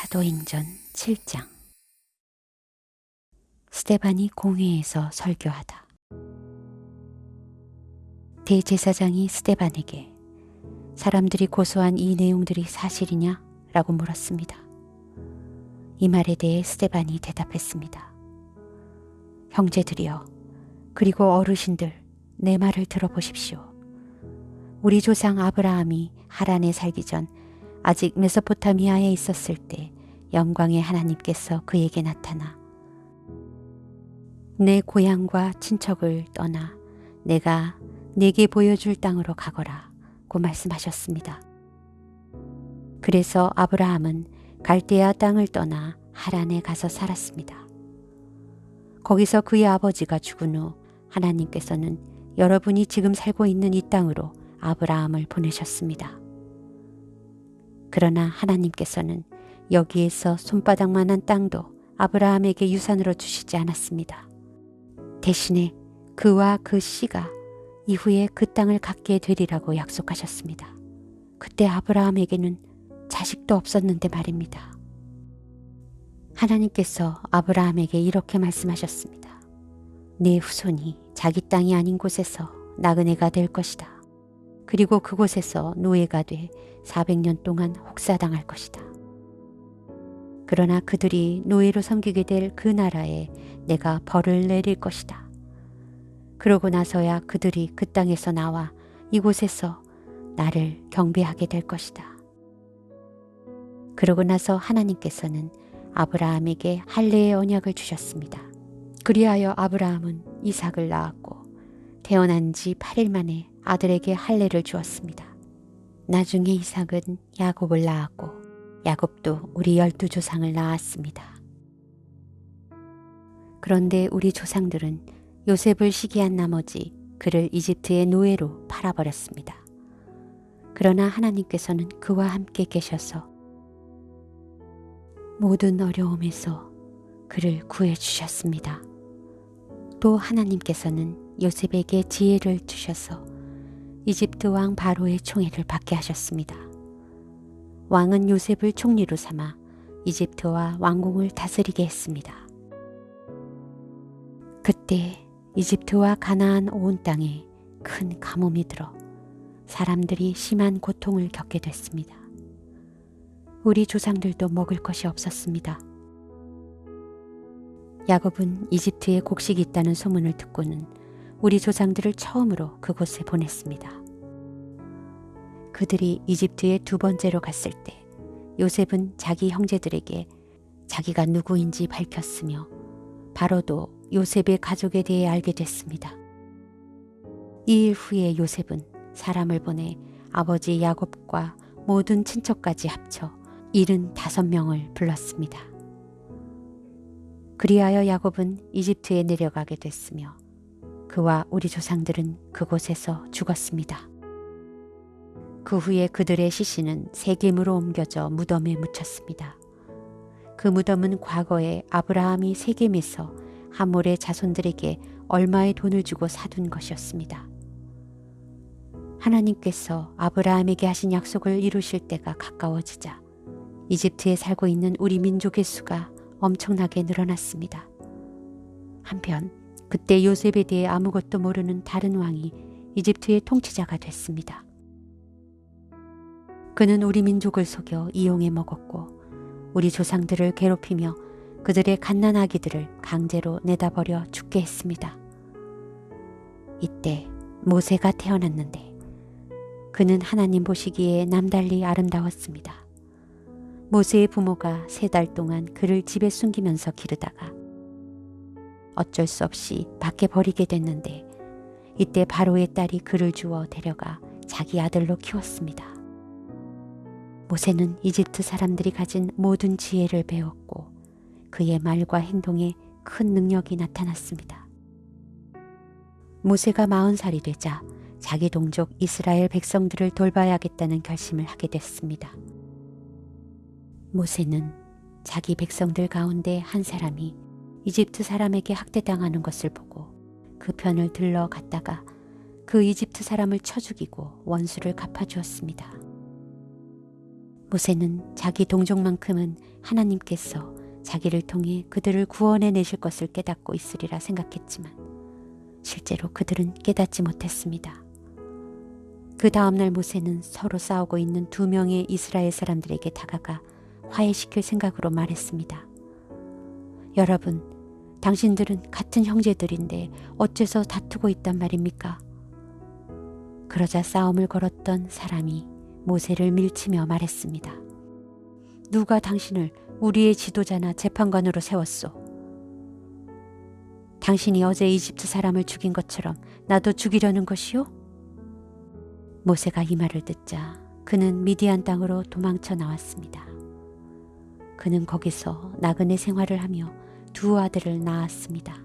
사도행전 7장. 스데반이 공회에서 설교하다. 대제사장이 스데반에게 사람들이 고소한 이 내용들이 사실이냐? 라고 물었습니다. 이 말에 대해 스데반이 대답했습니다. 형제들이여, 그리고 어르신들, 내 말을 들어보십시오. 우리 조상 아브라함이 하란에 살기 전 아직 메소포타미아에 있었을 때 영광의 하나님께서 그에게 나타나 내 고향과 친척을 떠나 내가 네게 보여줄 땅으로 가거라 고 말씀하셨습니다. 그래서 아브라함은 갈대아 땅을 떠나 하란에 가서 살았습니다. 거기서 그의 아버지가 죽은 후 하나님께서는 여러분이 지금 살고 있는 이 땅으로 아브라함을 보내셨습니다. 그러나 하나님께서는 여기에서 손바닥만한 땅도 아브라함에게 유산으로 주시지 않았습니다. 대신에 그와 그 씨가 이후에 그 땅을 갖게 되리라고 약속하셨습니다. 그때 아브라함에게는 자식도 없었는데 말입니다. 하나님께서 아브라함에게 이렇게 말씀하셨습니다. 내 후손이 자기 땅이 아닌 곳에서 나그네가 될 것이다. 그리고 그곳에서 노예가 돼 400년 동안 혹사당할 것이다. 그러나 그들이 노예로 섬기게 될 그 나라에 내가 벌을 내릴 것이다. 그러고 나서야 그들이 그 땅에서 나와 이곳에서 나를 경배하게 될 것이다. 그러고 나서 하나님께서는 아브라함에게 할례의 언약을 주셨습니다. 그리하여 아브라함은 이삭을 낳았고 태어난 지 8일 만에 아들에게 할례를 주었습니다. 나중에 이삭은 야곱을 낳았고 야곱도 우리 12조상을 낳았습니다. 그런데 우리 조상들은 요셉을 시기한 나머지 그를 이집트의 노예로 팔아버렸습니다. 그러나 하나님께서는 그와 함께 계셔서 모든 어려움에서 그를 구해주셨습니다. 또 하나님께서는 요셉에게 지혜를 주셔서 이집트 왕 바로의 총애를 받게 하셨습니다. 왕은 요셉을 총리로 삼아 이집트와 왕궁을 다스리게 했습니다. 그때 이집트와 가나안 온 땅에 큰 가뭄이 들어 사람들이 심한 고통을 겪게 됐습니다. 우리 조상들도 먹을 것이 없었습니다. 야곱은 이집트에 곡식이 있다는 소문을 듣고는 우리 조상들을 처음으로 그곳에 보냈습니다. 그들이 이집트에 두 번째로 갔을 때 요셉은 자기 형제들에게 자기가 누구인지 밝혔으며 바로도 요셉의 가족에 대해 알게 됐습니다. 이 일 후에 요셉은 사람을 보내 아버지 야곱과 모든 친척까지 합쳐 75명을 불렀습니다. 그리하여 야곱은 이집트에 내려가게 됐으며 그와 우리 조상들은 그곳에서 죽었습니다. 그 후에 그들의 시신은 세겜으로 옮겨져 무덤에 묻혔습니다. 그 무덤은 과거에 아브라함이 세겜에서 하몰의 자손들에게 얼마의 돈을 주고 사둔 것이었습니다. 하나님께서 아브라함에게 하신 약속을 이루실 때가 가까워지자 이집트에 살고 있는 우리 민족의 수가 엄청나게 늘어났습니다. 한편 그때 요셉에 대해 아무것도 모르는 다른 왕이 이집트의 통치자가 됐습니다. 그는 우리 민족을 속여 이용해 먹었고 우리 조상들을 괴롭히며 그들의 갓난아기들을 강제로 내다버려 죽게 했습니다. 이때 모세가 태어났는데 그는 하나님 보시기에 남달리 아름다웠습니다. 모세의 부모가 3달 동안 그를 집에 숨기면서 기르다가 어쩔 수 없이 밖에 버리게 됐는데 이때 바로의 딸이 그를 주워 데려가 자기 아들로 키웠습니다. 모세는 이집트 사람들이 가진 모든 지혜를 배웠고 그의 말과 행동에 큰 능력이 나타났습니다. 모세가 40살이 되자 자기 동족 이스라엘 백성들을 돌봐야겠다는 결심을 하게 됐습니다. 모세는 자기 백성들 가운데 한 사람이 이집트 사람에게 학대당하는 것을 보고 그 편을 들러 갔다가 그 이집트 사람을 쳐 죽이고 원수를 갚아주었습니다. 모세는 자기 동족만큼은 하나님께서 자기를 통해 그들을 구원해 내실 것을 깨닫고 있으리라 생각했지만 실제로 그들은 깨닫지 못했습니다. 그 다음날 모세는 서로 싸우고 있는 2명의 이스라엘 사람들에게 다가가 화해시킬 생각으로 말했습니다. 여러분, 당신들은 같은 형제들인데 어째서 다투고 있단 말입니까? 그러자 싸움을 걸었던 사람이 모세를 밀치며 말했습니다. 누가 당신을 우리의 지도자나 재판관으로 세웠소? 당신이 어제 이집트 사람을 죽인 것처럼 나도 죽이려는 것이요? 모세가 이 말을 듣자 그는 미디안 땅으로 도망쳐 나왔습니다. 그는 거기서 나그네 생활을 하며 2 아들을 낳았습니다.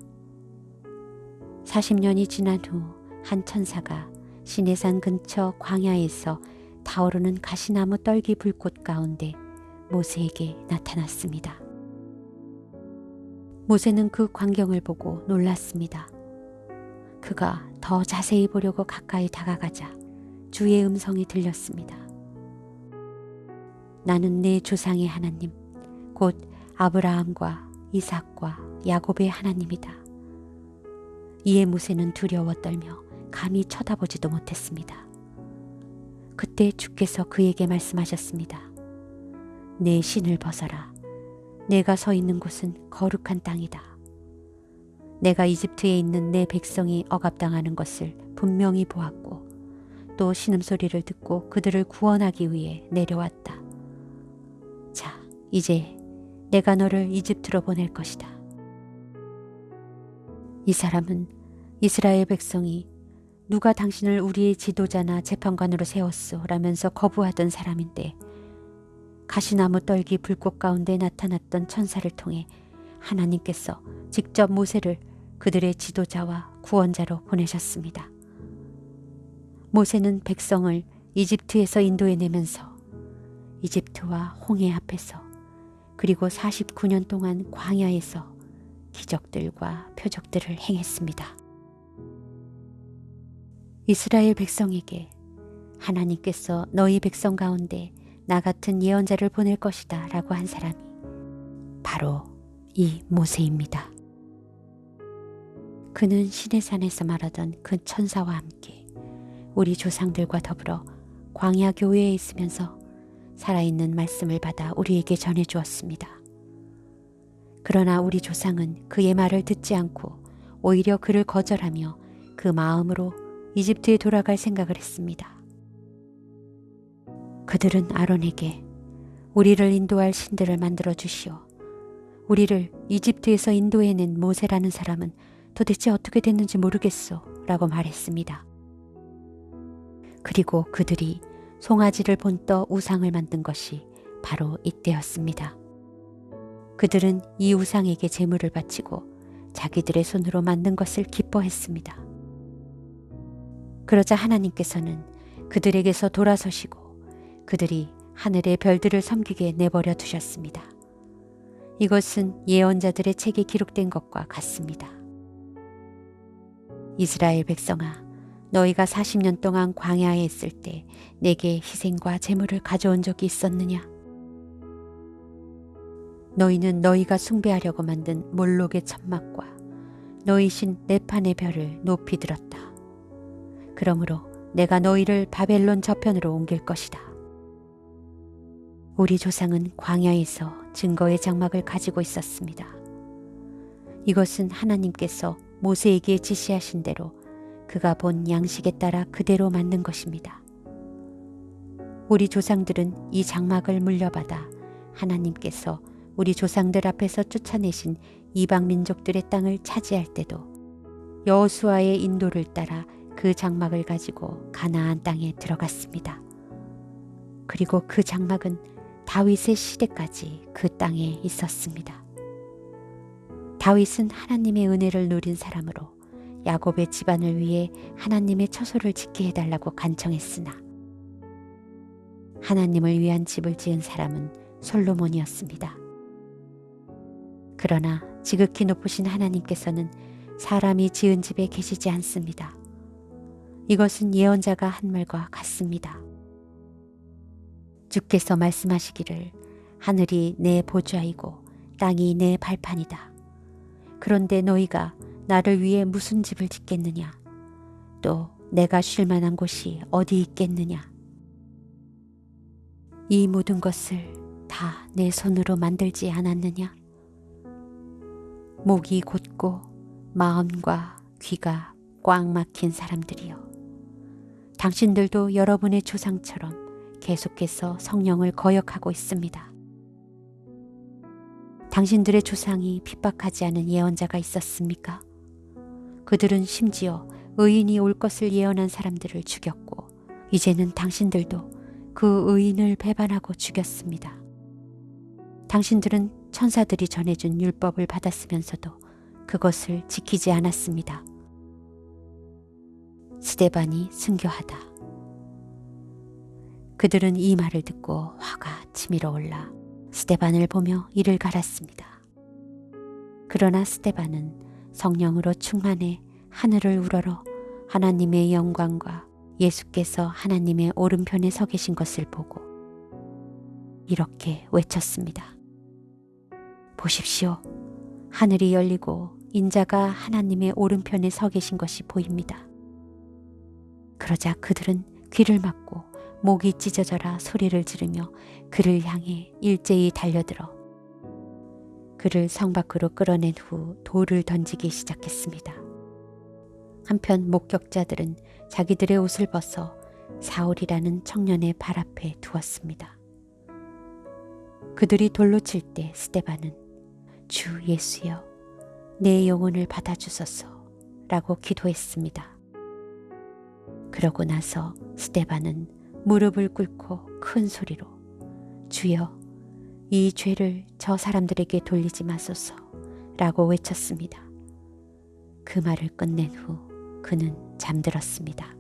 40년이 지난 후 한 천사가 시내산 근처 광야에서 타오르는 가시나무 떨기 불꽃 가운데 모세에게 나타났습니다. 모세는 그 광경을 보고 놀랐습니다. 그가 더 자세히 보려고 가까이 다가가자 주의 음성이 들렸습니다. 나는 내 조상의 하나님, 곧 아브라함과 이삭과 야곱의 하나님이다. 이에 모세는 두려워 떨며 감히 쳐다보지도 못했습니다. 그때 주께서 그에게 말씀하셨습니다. 내 신을 벗어라. 내가 서 있는 곳은 거룩한 땅이다. 내가 이집트에 있는 내 백성이 억압당하는 것을 분명히 보았고 또 신음소리를 듣고 그들을 구원하기 위해 내려왔다. 자, 이제 내가 너를 이집트로 보낼 것이다. 이 사람은 이스라엘 백성이 누가 당신을 우리의 지도자나 재판관으로 세웠소? 라면서 거부하던 사람인데 가시나무 떨기 불꽃 가운데 나타났던 천사를 통해 하나님께서 직접 모세를 그들의 지도자와 구원자로 보내셨습니다. 모세는 백성을 이집트에서 인도해내면서 이집트와 홍해 앞에서 그리고 49년 동안 광야에서 기적들과 표적들을 행했습니다. 이스라엘 백성에게 하나님께서 너희 백성 가운데 나 같은 예언자를 보낼 것이다 라고 한 사람이 바로 이 모세입니다. 그는 시내산에서 말하던 그 천사와 함께 우리 조상들과 더불어 광야 교회에 있으면서 살아있는 말씀을 받아 우리에게 전해주었습니다. 그러나 우리 조상은 그의 말을 듣지 않고 오히려 그를 거절하며 그 마음으로 이집트에 돌아갈 생각을 했습니다. 그들은 아론에게 우리를 인도할 신들을 만들어 주시오. 우리를 이집트에서 인도해낸 모세라는 사람은 도대체 어떻게 됐는지 모르겠소 라고 말했습니다. 그리고 그들이 송아지를 본떠 우상을 만든 것이 바로 이때였습니다. 그들은 이 우상에게 제물을 바치고 자기들의 손으로 만든 것을 기뻐했습니다. 그러자 하나님께서는 그들에게서 돌아서시고 그들이 하늘의 별들을 섬기게 내버려 두셨습니다. 이것은 예언자들의 책에 기록된 것과 같습니다. 이스라엘 백성아, 너희가 40년 동안 광야에 있을 때 내게 희생과 제물을 가져온 적이 있었느냐? 너희는 너희가 숭배하려고 만든 몰록의 천막과 너희 신 네판의 별을 높이 들었다. 그러므로 내가 너희를 바벨론 저편으로 옮길 것이다. 우리 조상은 광야에서 증거의 장막을 가지고 있었습니다. 이것은 하나님께서 모세에게 지시하신 대로 그가 본 양식에 따라 그대로 만든 것입니다. 우리 조상들은 이 장막을 물려받아 하나님께서 우리 조상들 앞에서 쫓아내신 이방 민족들의 땅을 차지할 때도 여호수아의 인도를 따라 그 장막을 가지고 가나안 땅에 들어갔습니다. 그리고 그 장막은 다윗의 시대까지 그 땅에 있었습니다. 다윗은 하나님의 은혜를 누린 사람으로 야곱의 집안을 위해 하나님의 처소를 짓게 해달라고 간청했으나 하나님을 위한 집을 지은 사람은 솔로몬이었습니다. 그러나 지극히 높으신 하나님께서는 사람이 지은 집에 계시지 않습니다. 이것은 예언자가 한 말과 같습니다. 주께서 말씀하시기를 하늘이 내 보좌이고 땅이 내 발판이다. 그런데 너희가 나를 위해 무슨 집을 짓겠느냐? 또 내가 쉴 만한 곳이 어디 있겠느냐? 이 모든 것을 다 내 손으로 만들지 않았느냐? 목이 곧고 마음과 귀가 꽉 막힌 사람들이여. 당신들도 여러분의 조상처럼 계속해서 성령을 거역하고 있습니다. 당신들의 조상이 핍박하지 않은 예언자가 있었습니까? 그들은 심지어 의인이 올 것을 예언한 사람들을 죽였고 이제는 당신들도 그 의인을 배반하고 죽였습니다. 당신들은 천사들이 전해준 율법을 받았으면서도 그것을 지키지 않았습니다. 스데반이 순교하다. 그들은 이 말을 듣고 화가 치밀어 올라 스데반을 보며 이를 갈았습니다. 그러나 스데반은 성령으로 충만해 하늘을 우러러 하나님의 영광과 예수께서 하나님의 오른편에 서 계신 것을 보고 이렇게 외쳤습니다. 보십시오. 하늘이 열리고 인자가 하나님의 오른편에 서 계신 것이 보입니다. 그러자 그들은 귀를 막고 목이 찢어져라 소리를 지르며 그를 향해 일제히 달려들어 그를 성 밖으로 끌어낸 후 돌을 던지기 시작했습니다. 한편 목격자들은 자기들의 옷을 벗어 사울이라는 청년의 발 앞에 두었습니다. 그들이 돌로 칠 때 스데반은 주 예수여 내 영혼을 받아주소서 라고 기도했습니다. 그러고 나서 스데반은 무릎을 꿇고 큰 소리로 주여 이 죄를 저 사람들에게 돌리지 마소서 라고 외쳤습니다. 그 말을 끝낸 후 그는 잠들었습니다.